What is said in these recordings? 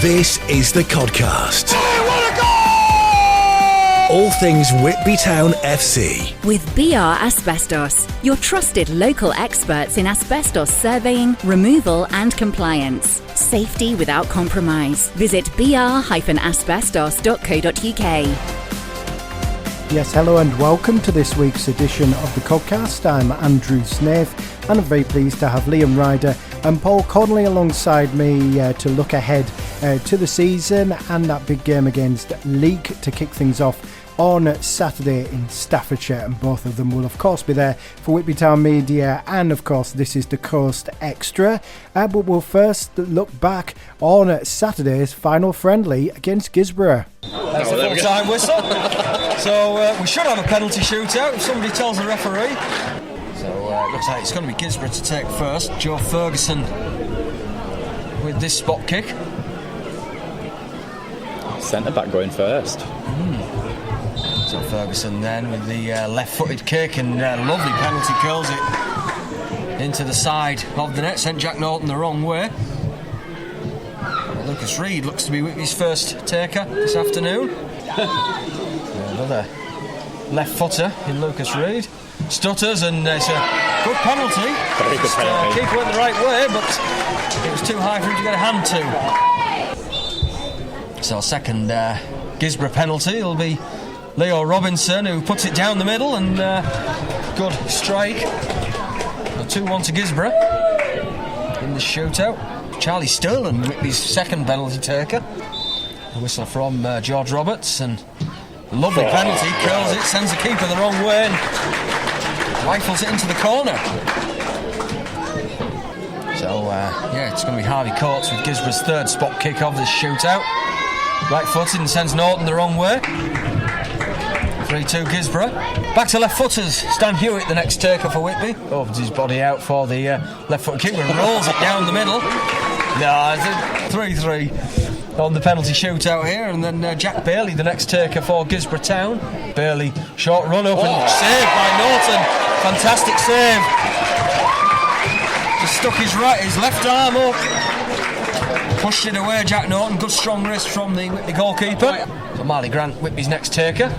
This is the Codcast. All things Whitby Town FC. With BR Asbestos, your trusted local experts in asbestos surveying, removal and compliance. Safety without compromise. Visit br-asbestos.co.uk. Yes, hello and welcome to this week's edition of the Codcast. I'm Andrew Snaith and I'm very pleased to have Liam Ryder and Paul Connolly alongside me to look ahead to the season and that big game against Leek to kick things off on Saturday in Staffordshire, and both of them will of course be there for Whitby Town Media, and of course this is the Coast Extra, but we'll first look back on Saturday's final friendly against Gisborough. That's the full-time whistle. So we should have a penalty shootout if somebody tells the referee. So it looks like it's going to be Gisborough to take first. Joe Ferguson with this spot kick. Centre back going first. So Ferguson then with the left-footed kick, and lovely penalty curls it into the side of the net. Sent Jack Norton the wrong way. Lucas Reid looks to be Whitby's first taker this afternoon. Another left footer in Lucas Reid. Stutters, and it's a good penalty. Very good penalty. Keeper went the right way, but it was too high for him to get a hand to. So second Gisborough penalty will be Leo Robinson, who puts it down the middle, and good strike. 2-1 to Gisborough in the shootout. Charlie Sterling, Whitby's second penalty taker. A whistle from George Roberts, and lovely penalty, curls it, sends the keeper the wrong way, and rifles it into the corner. So it's going to be Harvey Coates with Gisborough's third spot kick of this shootout. Right footed and sends Norton the wrong way. 3-2 Gisborough. Back to left footers. Stan Hewitt, the next taker for Whitby. Opens his body out for the left foot kick and rolls it down the middle. No, it's a 3-3 on the penalty shootout here. And then Jack Bailey, the next taker for Gisborough Town. Bailey, short run up and saved by Norton. Fantastic save. Just stuck his left arm up. Pushed it away, Jack Norton. Good strong wrist from the Whitby goalkeeper. So Marley Grant, Whitby's next taker.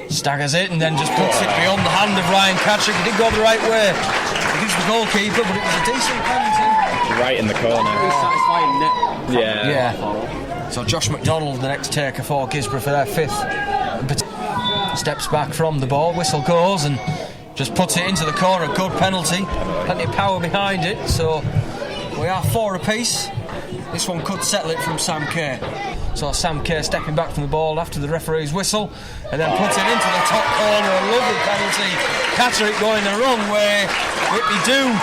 Staggers it and then just puts it beyond the hand of Ryan Cattrick. He did go the right way against the goalkeeper, but it was a decent penalty. Right in the corner. Yeah. So Josh McDonald, the next taker for Gisborough for their fifth. Steps back from the ball, whistle goes and just puts it into the corner. Good penalty. Plenty of power behind it. So we are 4 apiece. This one could settle it from Sam Kerr. So Sam Kerr stepping back from the ball after the referee's whistle, and then puts it into the top corner. A lovely penalty. Catterick going the wrong way. Whitby do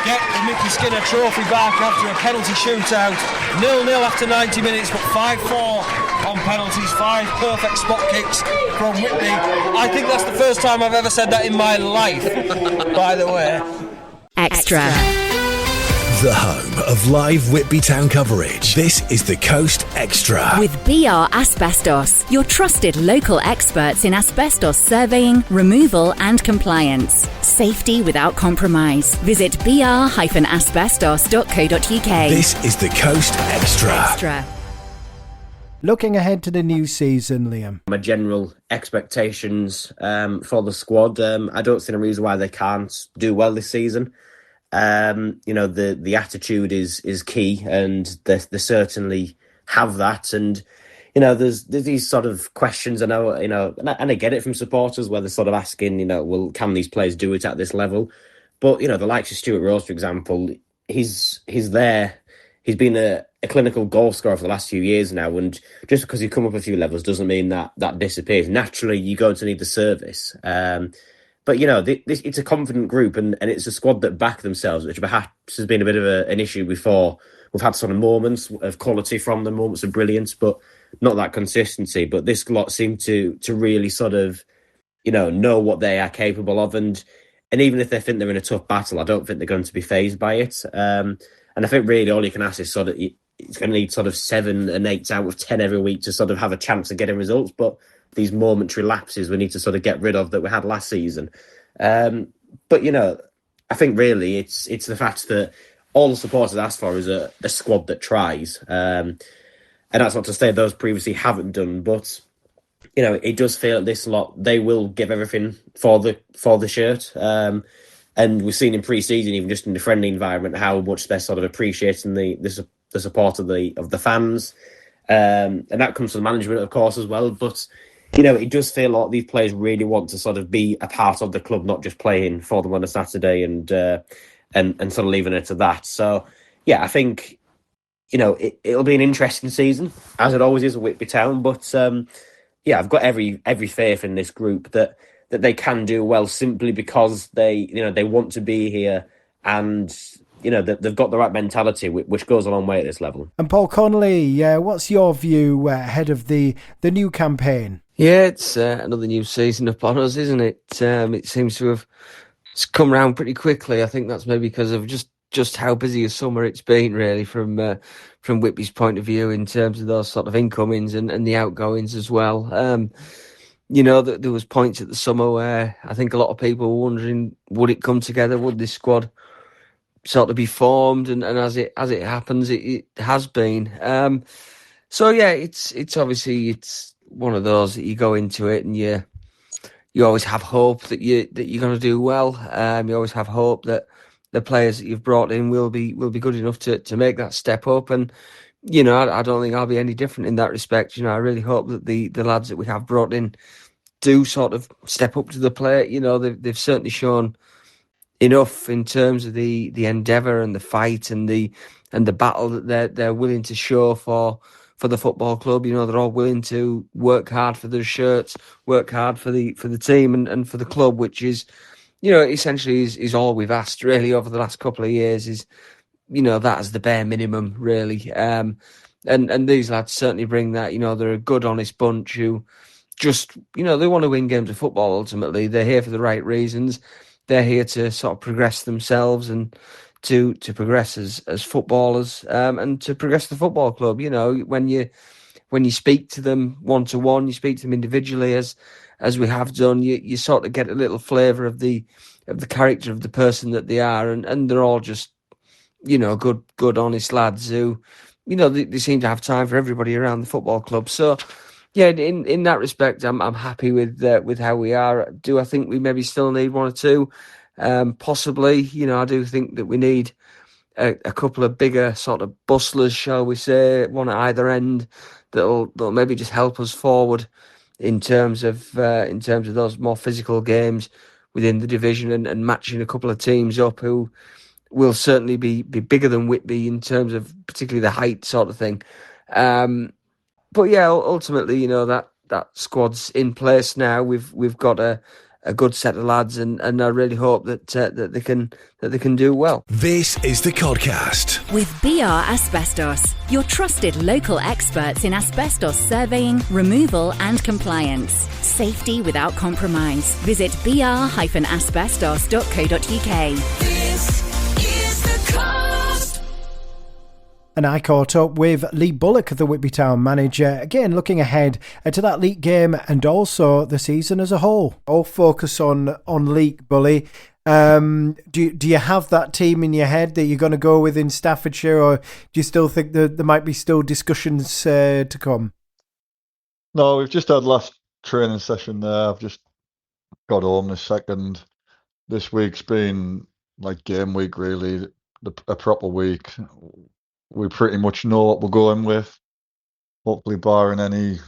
get the Mickey Skinner trophy back after a penalty shootout. 0-0 after 90 minutes, but 5-4 on penalties. 5 perfect spot kicks from Whitby. I think that's the first time I've ever said that in my life, by the way. Extra. The home of live Whitby Town coverage. This is the Coast Extra. With BR Asbestos, your trusted local experts in asbestos surveying, removal and compliance. Safety without compromise. Visit br-asbestos.co.uk. This is the Coast Extra. Looking ahead to the new season, Liam. My general expectations for the squad, I don't see a reason why they can't do well this season. The attitude is key, and they certainly have that. And there's these sort of questions. I know, and I get it from supporters where they're sort of asking, well, can these players do it at this level? But the likes of Stu Rose, for example, he's there. He's been a clinical goal scorer for the last few years now, and just because you come up a few levels doesn't mean that disappears. Naturally, you're going to need the service. But, it's a confident group, and it's a squad that back themselves, which perhaps has been a bit of an issue before. We've had sort of moments of quality from them, moments of brilliance, but not that consistency. But this lot seem to really sort of, know what they are capable of. And even if they think they're in a tough battle, I don't think they're going to be fazed by it. And I think really all you can ask is sort of, it's going to need sort of 7 and 8 out of 10 every week to sort of have a chance of getting results. But these momentary lapses we need to sort of get rid of that we had last season. But, I think really it's the fact that all the supporters ask for is a squad that tries. And that's not to say those previously haven't done, but it does feel at this lot they will give everything for the shirt. And we've seen in pre-season, even just in the friendly environment, how much they're sort of appreciating the support of the fans, and that comes to the management, of course, as well. But it does feel like these players really want to sort of be a part of the club, not just playing for them on a Saturday and sort of leaving it to that. So yeah, I think it'll be an interesting season, as it always is at Whitby Town. But yeah, I've got every faith in this group that they can do well, simply because they want to be here, and that they've got the right mentality, which goes a long way at this level. And Paul Connolly, what's your view ahead of the new campaign? Yeah, it's another new season upon us, isn't it? It seems to have come round pretty quickly. I think that's maybe because of just how busy a summer it's been, really, from Whitby's point of view, in terms of those sort of incomings and the outgoings as well. There was points at the summer where I think a lot of people were wondering, would it come together? Would this squad sort of be formed? And as it happens, it has been. So yeah, it's obviously it's one of those that you go into it and you always have hope that you're going to do well. You always have hope that the players that you've brought in will be good enough to make that step up. And I don't think I'll be any different in that respect. I really hope that the lads that we have brought in do sort of step up to the plate. They've certainly shown enough in terms of the endeavour and the fight and the battle that they're willing to show for the football club. They're all willing to work hard for their shirts, work hard for the team and for the club, which is, essentially is all we've asked really over the last couple of years, is, that as the bare minimum, really. And these lads certainly bring that. They're a good, honest bunch who just, they want to win games of football ultimately. They're here for the right reasons. They're here to sort of progress themselves and to progress as footballers, and to progress the football club. When you speak to them one-to-one, you speak to them individually, as we have done, you sort of get a little flavour of the character of the person that they are, and they're all just, good, honest lads who, they seem to have time for everybody around the football club. So, yeah, in that respect, I'm happy with how we are. Do I think we maybe still need one or two? Possibly. I do think that we need a couple of bigger sort of bustlers, shall we say, one at either end, that'll maybe just help us forward in terms of those more physical games within the division, and matching a couple of teams up who will certainly be bigger than Whitby in terms of particularly the height sort of thing. But yeah, ultimately, that squad's in place now. We've got a good set of lads, and I really hope that they can do well. This is the Codcast with BR Asbestos, your trusted local experts in asbestos surveying, removal and compliance. Safety without compromise. Visit br-asbestos.co.uk. This is the Cast. And I caught up with Lee Bullock, the Whitby Town manager, again looking ahead to that Leek game and also the season as a whole. All focus on Leek, Bully. Do you have that team in your head that you're going to go with in Staffordshire, or do you still think that there might be still discussions to come? No, we've just had last training session there. I've just got home this second. This week's been like game week, really, a proper week. We pretty much know what we're going with. Hopefully, barring any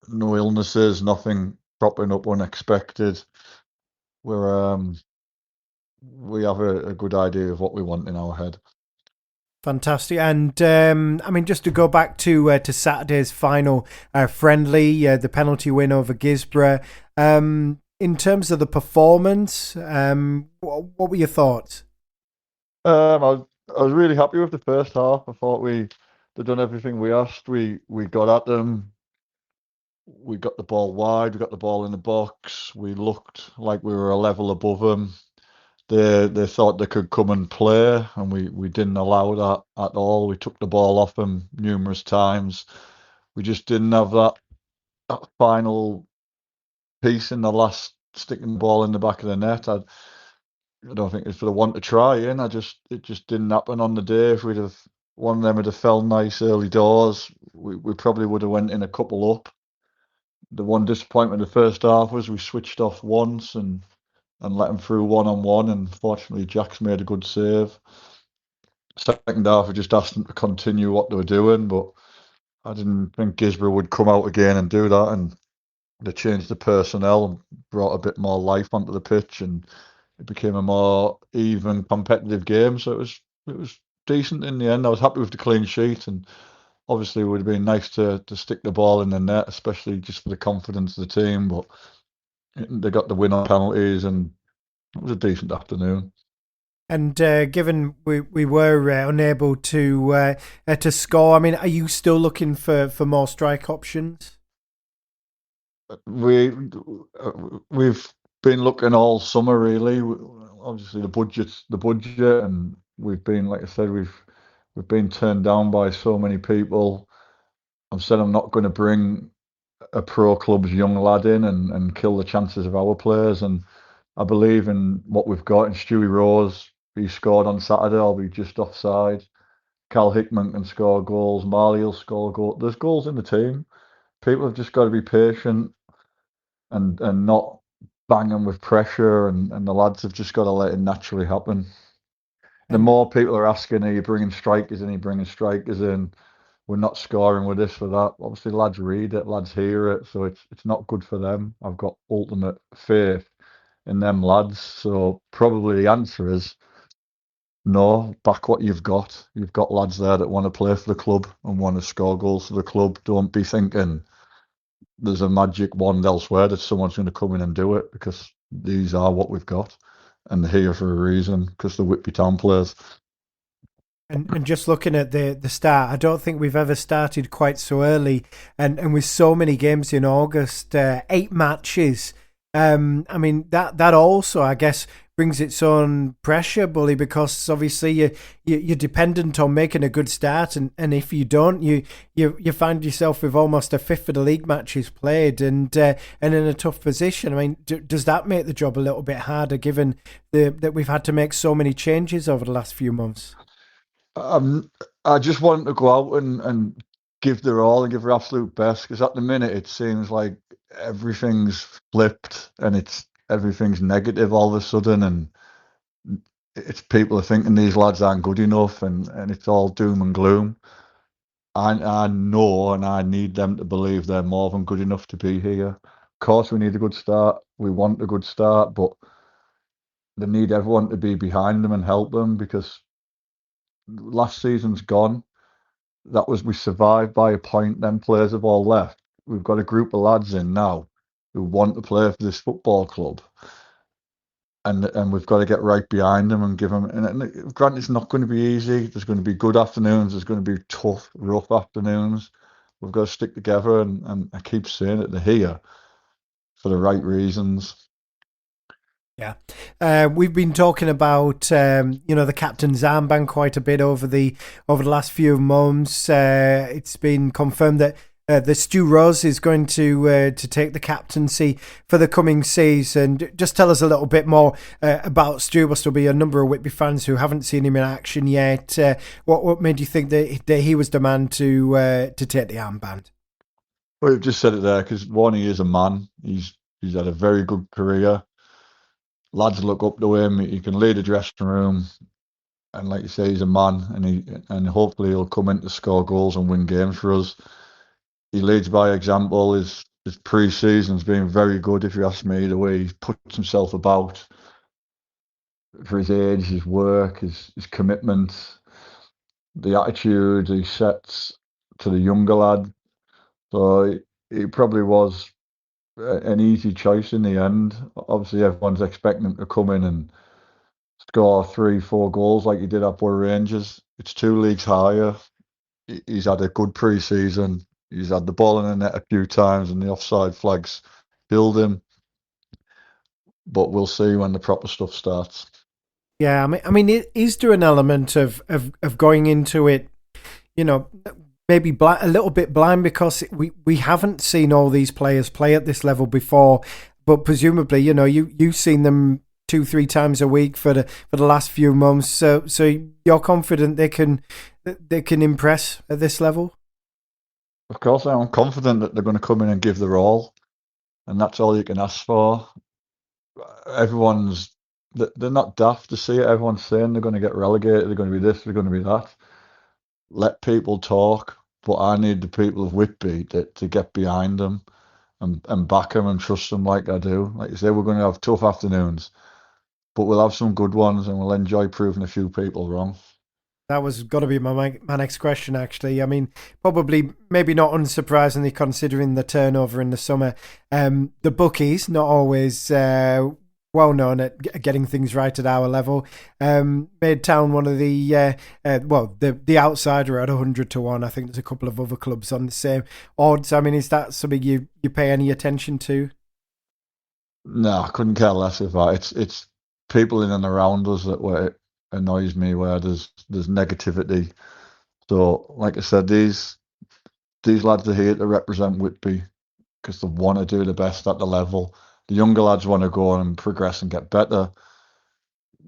no illnesses, nothing cropping up unexpected. We have a good idea of what we want in our head. Fantastic. And just to go back to Saturday's final friendly, the penalty win over Gisborough. In terms of the performance, what were your thoughts? I was really happy with the first half. I thought they'd done everything we asked. We got at them. We got the ball wide. We got the ball in the box. We looked like we were a level above them. They thought they could come and play, and we didn't allow that at all. We took the ball off them numerous times. We just didn't have that final piece in the last, sticking the ball in the back of the net. I don't think it's for the want to try. It just didn't happen on the day. If we'd have one of them had have fell nice early doors, we probably would have went in a couple up. The one disappointment in the first half was we switched off once and let them through 1-on-1, and fortunately Jack's made a good save. Second half, we just asked them to continue what they were doing, but I didn't think Gisborough would come out again and do that, and they changed the personnel and brought a bit more life onto the pitch, and it became a more even, competitive game. So it was decent in the end. I was happy with the clean sheet, and obviously it would have been nice to stick the ball in the net, especially just for the confidence of the team. But they got the win on penalties, and it was a decent afternoon. And given we were unable to score, I mean, are you still looking for more strike options? We've been looking all summer, really. Obviously, the budget, and we've been, like I said, we've been turned down by so many people. I've said I'm not going to bring a pro club's young lad in and kill the chances of our players. And I believe in what we've got in Stu Rose. He scored on Saturday. I'll be just offside. Cal Hickman can score goals. Marley will score goals. There's goals in the team. People have just got to be patient and not bang them with pressure. And the lads have just got to let it naturally happen. The more people are asking, are you bringing strikers in? Are you bringing strikers in? We're not scoring with this or that. Obviously, lads read it, lads hear it, so it's not good for them. I've got ultimate faith in them lads. So probably the answer is no, back what you've got. You've got lads there that want to play for the club and want to score goals for the club. Don't be thinking there's a magic wand elsewhere that someone's going to come in and do it, because these are what we've got, and they're here for a reason, because they're Whitby Town players. And just looking at the start, I don't think we've ever started quite so early, and with so many games in August, 8 matches. I mean, that also, I guess, brings its own pressure, Bully, because obviously you're dependent on making a good start, and if you don't, you find yourself with almost a fifth of the league matches played, and in a tough position. I mean, does that make the job a little bit harder, given that we've had to make so many changes over the last few months? I just want them to go out and give their all and give their absolute best, because at the minute it seems like everything's flipped and everything's negative all of a sudden, and it's people are thinking these lads aren't good enough, and it's all doom and gloom. I know, and I need them to believe they're more than good enough to be here. Of course, we need a good start. We want a good start, but they need everyone to be behind them and help them, because last season's gone. We survived by a point. Them players have all left. We've got a group of lads in now who want to play for this football club, and we've got to get right behind them and give them. And granted, it's not going to be easy. There's going to be good afternoons. There's going to be tough, rough afternoons. We've got to stick together, and I keep saying it. They're here for the right reasons. Yeah, we've been talking about the captain's armband quite a bit over the last few months. It's been confirmed that the Stu Rose is going to take the captaincy for the coming season. Just tell us a little bit more about Stu. There'll be a number of Whitby fans who haven't seen him in action yet. What made you think that he was the man to take the armband? Well, you've just said it there, because one, he is a man. He's had a very good career. Lads look up to him. He can lead a dressing room, and like you say, he's a man, and hopefully he'll come in to score goals and win games for us. He leads by example. His pre-season's been very good, if you ask me. The way he puts himself about for his age, his work, his commitment, the attitude he sets to the younger lad. So he probably was an easy choice in the end. Obviously, everyone's expecting him to come in and score 3-4 goals like he did at Borough Rangers. It's 2 leagues higher. He's had a good pre-season. He's had the ball in the net a few times, and the offside flags killed him. But we'll see when the proper stuff starts. Yeah, I mean, is there an element of going into it, maybe a little bit blind, because we haven't seen all these players play at this level before, but presumably, you've seen them 2-3 times a week for the last few months. So you're confident they can impress at this level? Of course, I'm confident that they're going to come in and give their all, and that's all you can ask for. They're not daft to see it. Everyone's saying they're going to get relegated, they're going to be this, they're going to be that. Let people talk, but I need the people of Whitby to get behind them and back them and trust them like I do. Like you say, we're going to have tough afternoons, but we'll have some good ones and we'll enjoy proving a few people wrong. That was got to be my next question, actually. I mean, probably, maybe not unsurprisingly, considering the turnover in the summer. The bookies, not always well known at getting things right at our level, made Town one of the outsider at 100-1. I think there's a couple of other clubs on the same odds. I mean, is that something you pay any attention to? No, I couldn't care less about it. It's people in and around us where it annoys me, where there's negativity. So, like I said, these lads are here to represent Whitby because they want to do the best at the level. The younger lads want to go on and progress and get better.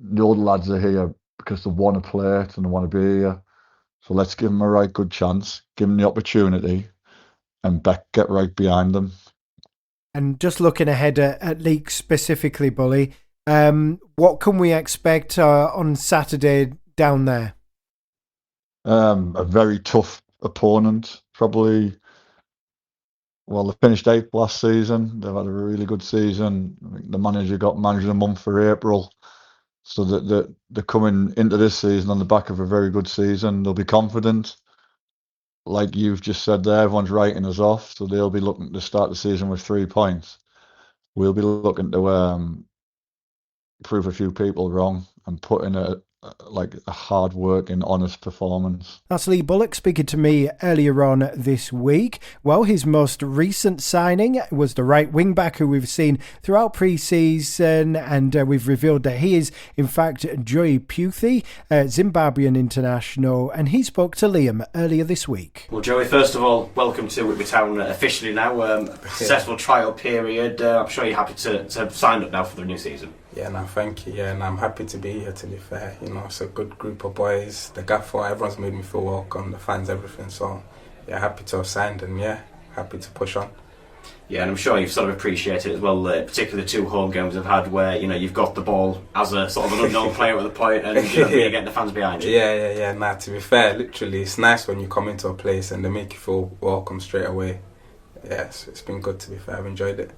The older lads are here because they want to play it and they want to be here. So let's give them a right good chance, give them the opportunity, and get right behind them. And just looking ahead at Leek specifically, Bully, what can we expect on Saturday down there? A very tough opponent, probably. Well, they finished 8th last season. They've had a really good season. I think the manager got manager of the month for April. So that they're coming into this season on the back of a very good season. They'll be confident. Like you've just said there, everyone's writing us off. So they'll be looking to start the season with 3 points. We'll be looking to prove a few people wrong and put in a hard working, honest performance. That's Lee Bullock speaking to me earlier on this week. Well, his most recent signing was the right wing back who we've seen throughout pre-season, and we've revealed that he is in fact Joey Puethi, Zimbabwean international, and he spoke to Liam earlier this week. Well, Joey, first of all, welcome to Whitby Town officially now. Successful trial period. I'm sure you're happy to have signed up now for the new season. Yeah, no, thank you. Yeah, and I'm happy to be here, to be fair. You know, it's a good group of boys. The gaffer, everyone's made me feel welcome, the fans, everything. So, yeah, happy to have signed and, yeah, happy to push on. Yeah, and I'm sure you've sort of appreciated as well, particularly the 2 home games I've had where, you know, you've got the ball as a sort of an unknown player at the point and you're getting the fans behind you. Yeah. Nah, to be fair, literally, it's nice when you come into a place and they make you feel welcome straight away. Yes, it's been good, to be fair. I've enjoyed it.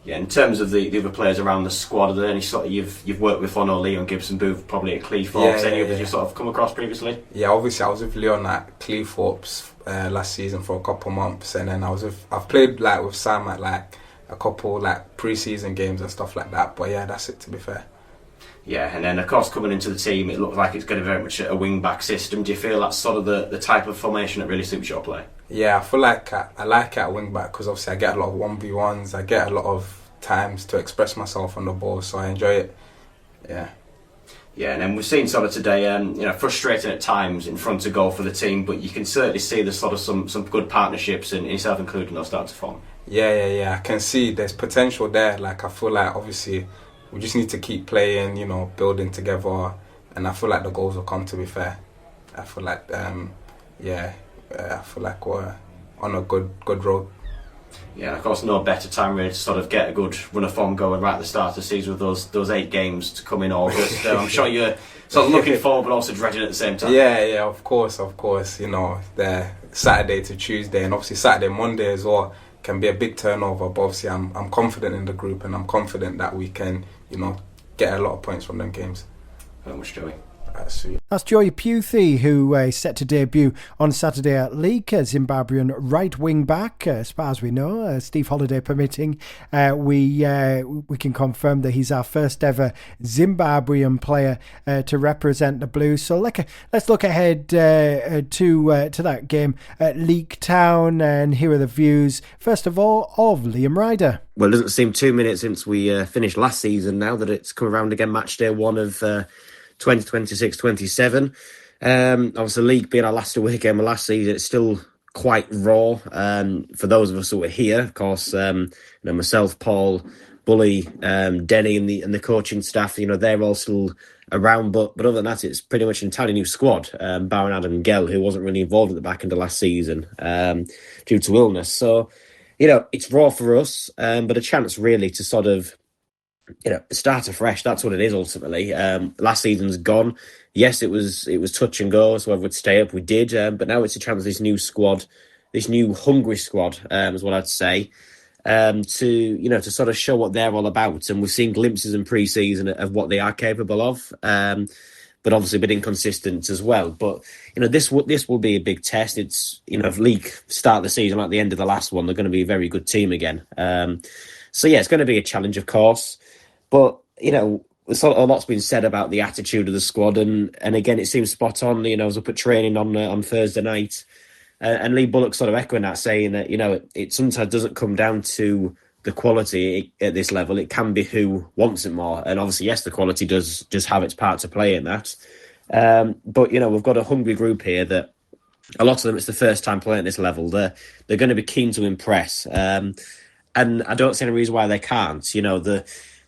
Yeah, in terms of the other players around the squad, are there any sort of you've worked with on or Leon Gibson-Booth, probably at Cleethorpes, any others you've sort of come across previously? Yeah, obviously I was with Leon at Cleethorpes last season for a couple months, and then I've played with Sam at a couple pre-season games and stuff like that. But yeah, that's it, to be fair. Yeah, and then of course coming into the team, it looks like it's going to be very much a wing-back system. Do you feel that's sort of the type of formation that really suits your play? Yeah, I feel like I like it at wing-back because obviously I get a lot of 1v1s, I get a lot of times to express myself on the ball, so I enjoy it. Yeah, and then we've seen sort of today, frustrating at times in front of goal for the team, but you can certainly see there's sort of some good partnerships, and yourself including, those starting to form. Yeah. I can see there's potential there. I feel like obviously we just need to keep playing, building together, and I feel like the goals will come, to be fair. I feel like, I feel like we're on a good road. Yeah, and of course, no better time really to sort of get a good run of form going right at the start of the season with those 8 games to come in August. I'm sure you're sort of looking forward but also dreading at the same time. Yeah, of course. The Saturday to Tuesday, and obviously Saturday, Monday as well can be a big turnover. But obviously, I'm confident in the group, and I'm confident that we can, get a lot of points from them games. Very much, Joey. That's Joey Puethi, who is set to debut on Saturday at Leek, a Zimbabwean right wing back. As far as we know, Steve Holiday permitting, we can confirm that he's our first ever Zimbabwean player to represent the Blues. So let's look ahead to that game at Leek Town and hear the views, first of all, of Liam Ryder. Well, it doesn't seem 2 minutes since we finished last season now that it's come around again, match day 1 of 2026-27. Obviously, League being our last away game of last season, it's still quite raw. For those of us who were here, of course, myself, Paul, Bully, Denny, and the coaching staff, they're all still around. But other than that, it's pretty much an entirely new squad, barring Adam Gell, who wasn't really involved at the back end of last season due to illness. So, it's raw for us, but a chance really to sort of, start afresh. That's what it is ultimately. Last season's gone. Yes, it was touch and go. So whether we'd stay up, we did. But now it's a chance. This new squad, this new hungry squad, is what I'd say. To sort of show what they're all about, and we've seen glimpses in pre-season of what they are capable of. But obviously a bit inconsistent as well. But this will be a big test. It's if Leek start the season like the end of the last one, they're going to be a very good team again. So yeah, it's going to be a challenge, of course. But sort of a lot's been said about the attitude of the squad, and again, it seems spot on. I was up at training on Thursday night, and Lee Bullock sort of echoing that, saying that it sometimes doesn't come down to the quality at this level. It can be who wants it more, and obviously, yes, the quality does have its part to play in that. But we've got a hungry group here that a lot of them, it's the first time playing at this level. They're going to be keen to impress, and I don't see any reason why they can't.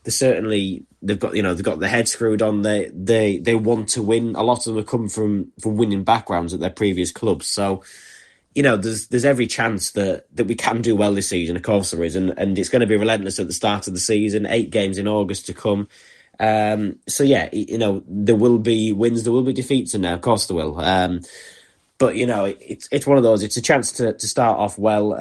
They've got their head screwed on. They want to win. A lot of them have come from winning backgrounds at their previous clubs. So, there's every chance that we can do well this season. Of course there is, and it's going to be relentless at the start of the season. 8 games in August to come. So yeah, there will be wins, there will be defeats in there. Of course there will. But it's one of those. It's a chance to start off well,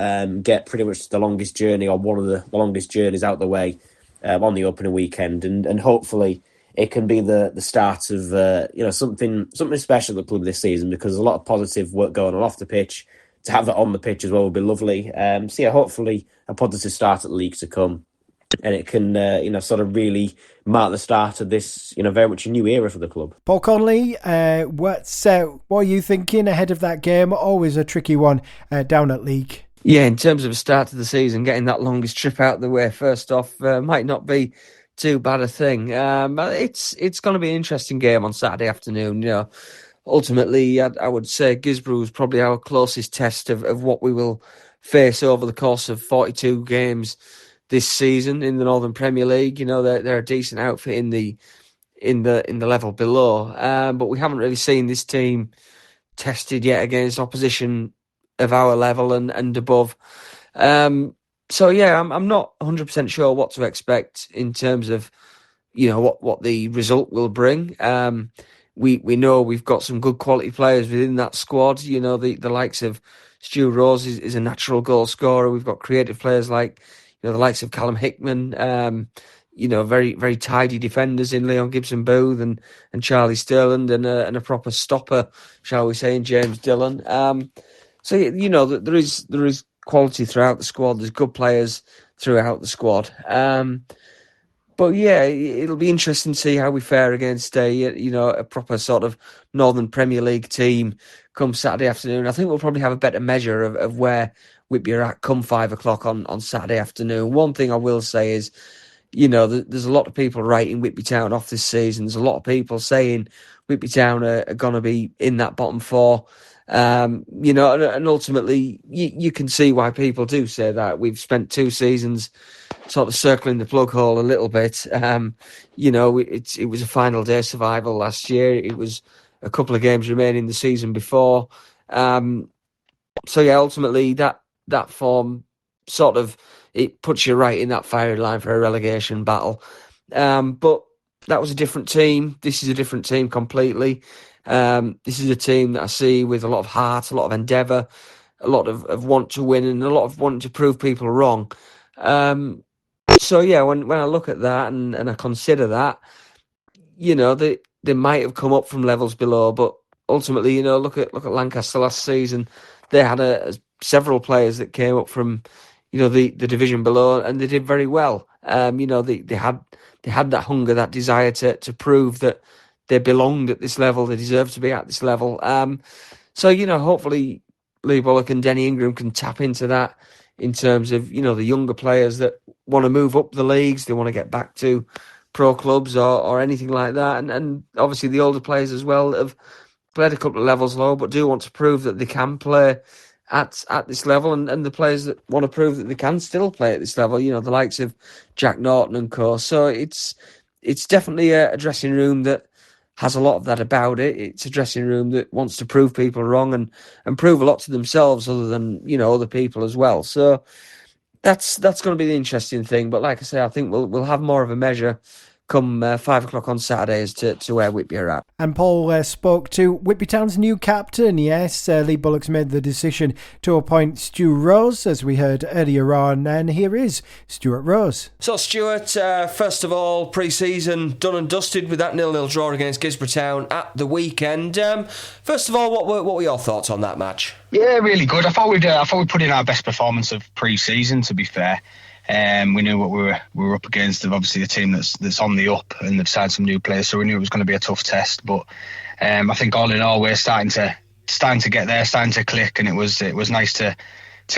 get pretty much the longest journey or one of the longest journeys out the way. On the opening weekend, and hopefully it can be the start of something special at the club this season, because there's a lot of positive work going on off the pitch. To have that on the pitch as well would be lovely. So yeah, hopefully a positive start at the league to come, and it can sort of really mark the start of this very much a new era for the club. Paul Connolly, what are you thinking ahead of that game? Always a tricky one down at Leek. Yeah, in terms of the start of the season, getting that longest trip out of the way first off might not be too bad a thing. It's going to be an interesting game on Saturday afternoon. Ultimately, I would say Guisborough is probably our closest test of what we will face over the course of 42 games this season in the Northern Premier League. They're a decent outfit in the level below, but we haven't really seen this team tested yet against opposition of our level and above. So yeah, I'm not 100% sure what to expect in terms of what the result will bring. We know we've got some good quality players within that squad. The likes of Stu Rose is a natural goal scorer. We've got creative players like the likes of Callum Hickman. Very very tidy defenders in Leon Gibson Booth and Charlie Sterland, and a proper stopper, shall we say, in James Dillon. So there is quality throughout the squad. There's good players throughout the squad. But yeah, it'll be interesting to see how we fare against a proper sort of Northern Premier League team come Saturday afternoon. I think we'll probably have a better measure of where Whitby are at come 5 o'clock on Saturday afternoon. One thing I will say is, there's a lot of people writing Whitby Town off this season. There's a lot of people saying Whitby Town are going to be in that bottom 4. And ultimately you can see why people do say that. We've spent 2 seasons sort of circling the plug hole a little bit. It was a final day survival last year. It was a couple of games remaining the season before. So yeah, ultimately that form sort of, it puts you right in that firing line for a relegation battle. But that was a different team. This is a different team completely. This is a team that I see with a lot of heart, a lot of endeavour, a lot of want to win, and a lot of wanting to prove people wrong. So yeah, when I look at that and I consider that, they might have come up from levels below, but ultimately, look at Lancaster last season. They had several players that came up from the division below, and they did very well. They had that hunger, that desire to prove that they belonged at this level, they deserve to be at this level. So hopefully Lee Bullock and Denny Ingram can tap into that in terms of the younger players that want to move up the leagues, they want to get back to pro clubs or anything like that, and obviously the older players as well that have played a couple of levels low but do want to prove that they can play at this level, and the players that want to prove that they can still play at this level. You know, the likes of Jack Norton and co. So it's definitely a dressing room that has a lot of that about it. It's a dressing room that wants to prove people wrong and prove a lot to themselves, other than, you know, other people as well. So that's going to be the interesting thing. But like I say, I think we'll have more of a measure come 5 o'clock on Saturday as to where Whitby are at. And Paul spoke to Whitby Town's new captain. Yes, Lee Bullock's made the decision to appoint Stu Rose, as we heard earlier on. And here is Stuart Rose. So, Stuart, first of all, pre-season done and dusted with that 0-0 draw against Guisborough Town at the weekend. First of all, what were your thoughts on that match? Yeah, really good. I thought we'd put in our best performance of pre-season, to be fair. We knew what we were up against. Obviously, a team that's on the up, and they've signed some new players, so we knew it was going to be a tough test. But I think all in all, we're starting to get there, starting to click, and it was nice to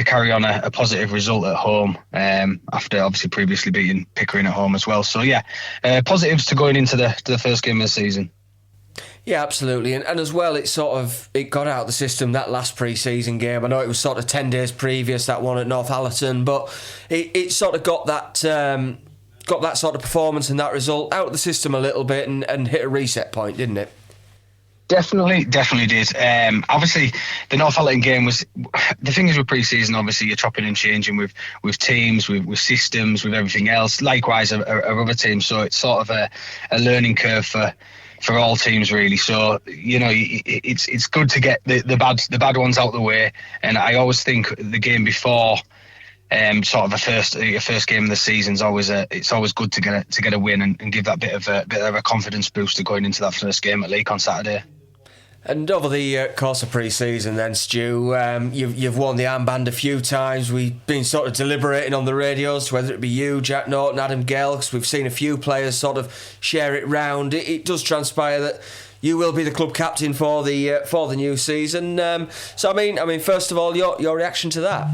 carry on a positive result at home after obviously previously beating Pickering at home as well. So yeah, positives to going into the first game of the season. Yeah, absolutely. And as well, it got out of the system, that last pre-season game. I know it was sort of 10 days previous, that one at Northallerton, but it sort of got that sort of performance and that result out of the system a little bit and hit a reset point, didn't it? Definitely did. Obviously, the Northallerton game was... The thing is with pre-season, obviously, you're chopping and changing with teams, with systems, with everything else. Likewise, our other teams. So it's sort of a learning curve for all teams, really. So, you know, it's good to get the bad ones out the way. And I always think the game before, sort of a first game of the season, it's always good to get a win and give that bit of a confidence booster going into that first game at Leek on Saturday. And over the course of pre-season then, Stu, you've worn the armband a few times. We've been sort of deliberating on the radios, whether it be you, Jack Norton, Adam Gell, because we've seen a few players sort of share it round. It does transpire that you will be the club captain for the new season. So, I mean, first of all, your reaction to that?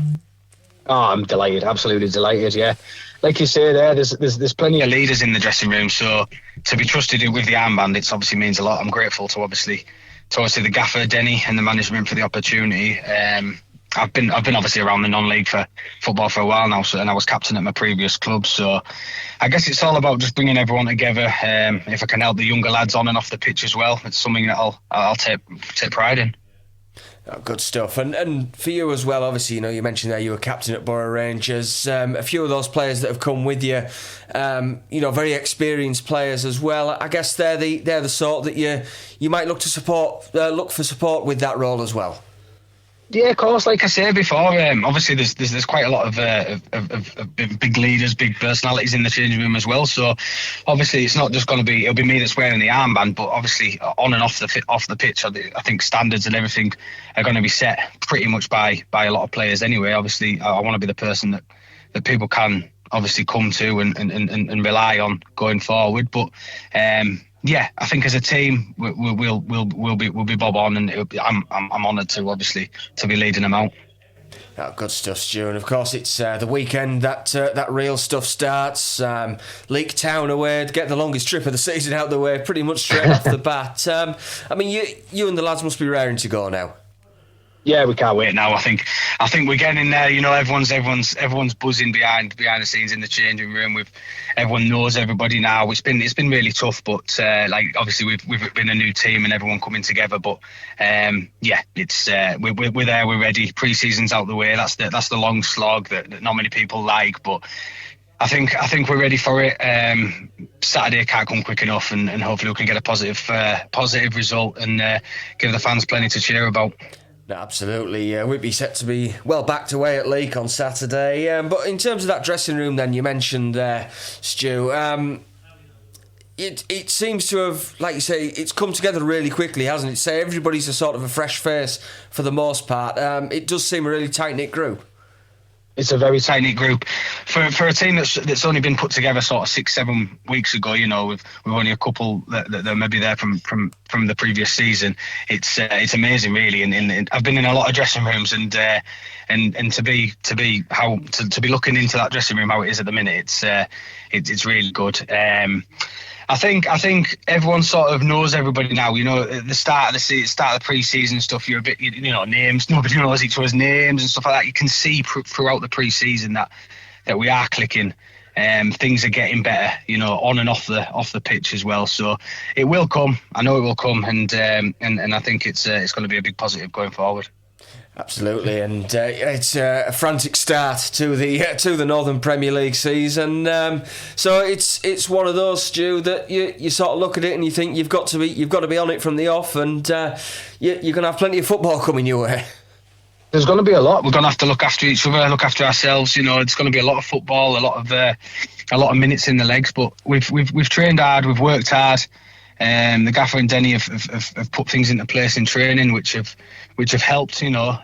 Oh, I'm delighted, absolutely delighted, yeah. Like you say there, there's plenty of leaders in the dressing room, so to be trusted with the armband, it obviously means a lot. I'm grateful to obviously the gaffer Denny and the management for the opportunity. I've been obviously around the non-league for football for a while now, and I was captain at my previous club. So I guess it's all about just bringing everyone together. If I can help the younger lads on and off the pitch as well, it's something that I'll take pride in. Oh, good stuff. And for you as well, obviously, you know, you mentioned there you were captain at Borough Rangers. A few of those players that have come with you, you know, very experienced players as well. I guess they're the sort that you might look for support with that role as well. Yeah, of course. Like I said before, obviously there's quite a lot of big leaders, big personalities in the changing room as well. So obviously it's not just going to be it'll be me that's wearing the armband, but obviously on and off the pitch, I think standards and everything are going to be set pretty much by a lot of players anyway. Obviously, I want to be the person that people can obviously come to and rely on going forward. But yeah, I think as a team we'll be bob on, and I'm honoured to obviously to be leading them out. Oh, good stuff, Stu. And of course, it's the weekend that real stuff starts. Leek Town away, to get the longest trip of the season out the way, pretty much straight off the bat. I mean, you and the lads must be raring to go now. Yeah, we can't wait now. I think we're getting in there. You know, everyone's buzzing behind the scenes in the changing room. Everyone knows everybody now. It's been really tough, but like obviously we've been a new team and everyone coming together. But yeah, it's we're there. We're ready. Pre-season's out the way. That's the long slog that not many people like, but I think we're ready for it. Saturday can't come quick enough, and hopefully we can get a positive result and give the fans plenty to cheer about. No, absolutely. Whitby set to be well backed away at Leek on Saturday. But in terms of that dressing room then, you mentioned there, Stu, it seems to have, like you say, it's come together really quickly, hasn't it? Say everybody's a sort of a fresh face for the most part. It does seem a really tight-knit group. It's a very tight-knit group for a team that's only been put together sort of 6-7 weeks ago. You know, we've only a couple that are maybe there from the previous season. It's amazing, really. And I've been in a lot of dressing rooms, and to be looking into that dressing room how it is at the minute, it's really good. I think everyone sort of knows everybody now. You know, at the start of the pre-season stuff, you're a bit, you know, names. Nobody knows each other's names and stuff like that. You can see throughout the pre-season that we are clicking. Things are getting better, you know, on and off the pitch as well. So it will come. I know it will come, and I think it's going to be a big positive going forward. Absolutely, and it's a frantic start to the Northern Premier League season. So it's one of those, Stu, that you sort of look at it and you think you've got to be on it from the off, and you're going to have plenty of football coming your way. There's going to be a lot. We're going to have to look after each other, look after ourselves. You know, it's going to be a lot of football, a lot of minutes in the legs. But we've trained hard, we've worked hard. The gaffer and Denny have put things into place in training, which have helped, you know.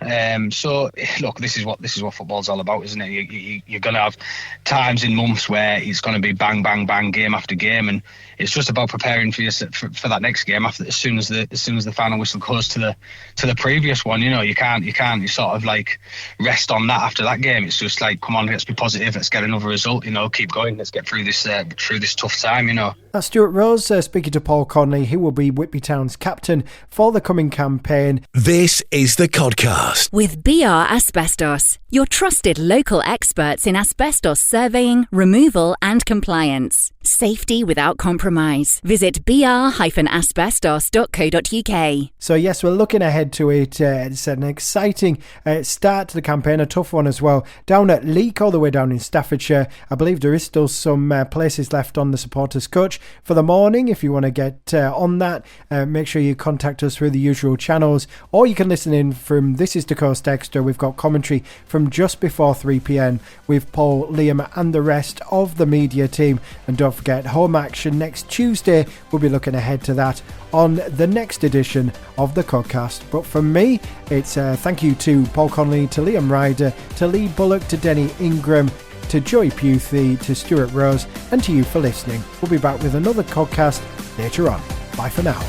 So look, this is what football's all about, isn't it? You're going to have times in months where it's going to be bang bang bang game after game, and it's just about preparing for that next game as soon as the final whistle goes to the previous one. You know, you can't sort of like rest on that after that game. It's just like, come on, let's be positive, let's get another result. You know, keep going, let's get through this tough time. You know. That's Stuart Rose speaking to Paul Connolly, who will be Whitby Town's captain for the coming campaign. This is the Codcast with BR Asbestos, your trusted local experts in asbestos surveying, removal and compliance. Safety without compromise. Visit br-asbestos.co.uk. So yes, we're looking ahead to it. It's an exciting start to the campaign, a tough one as well. Down at Leek, all the way down in Staffordshire. I believe there is still some places left on the supporters coach for the morning. If you want to get on that, make sure you contact us through the usual channels, or you can listen in from This Is the Coast Extra. We've got commentary from just before 3pm with Paul, Liam and the rest of the media team. And don't forget, home action next Tuesday. We'll be looking ahead to that on the next edition of the Codcast. But from me, it's thank you to Paul Connolly, to Liam Ryder, to Lee Bullock, to Denny Ingram, to Joey Puethi, to Stuart Rose, and to you for listening. We'll be back with another Codcast later on. Bye for now.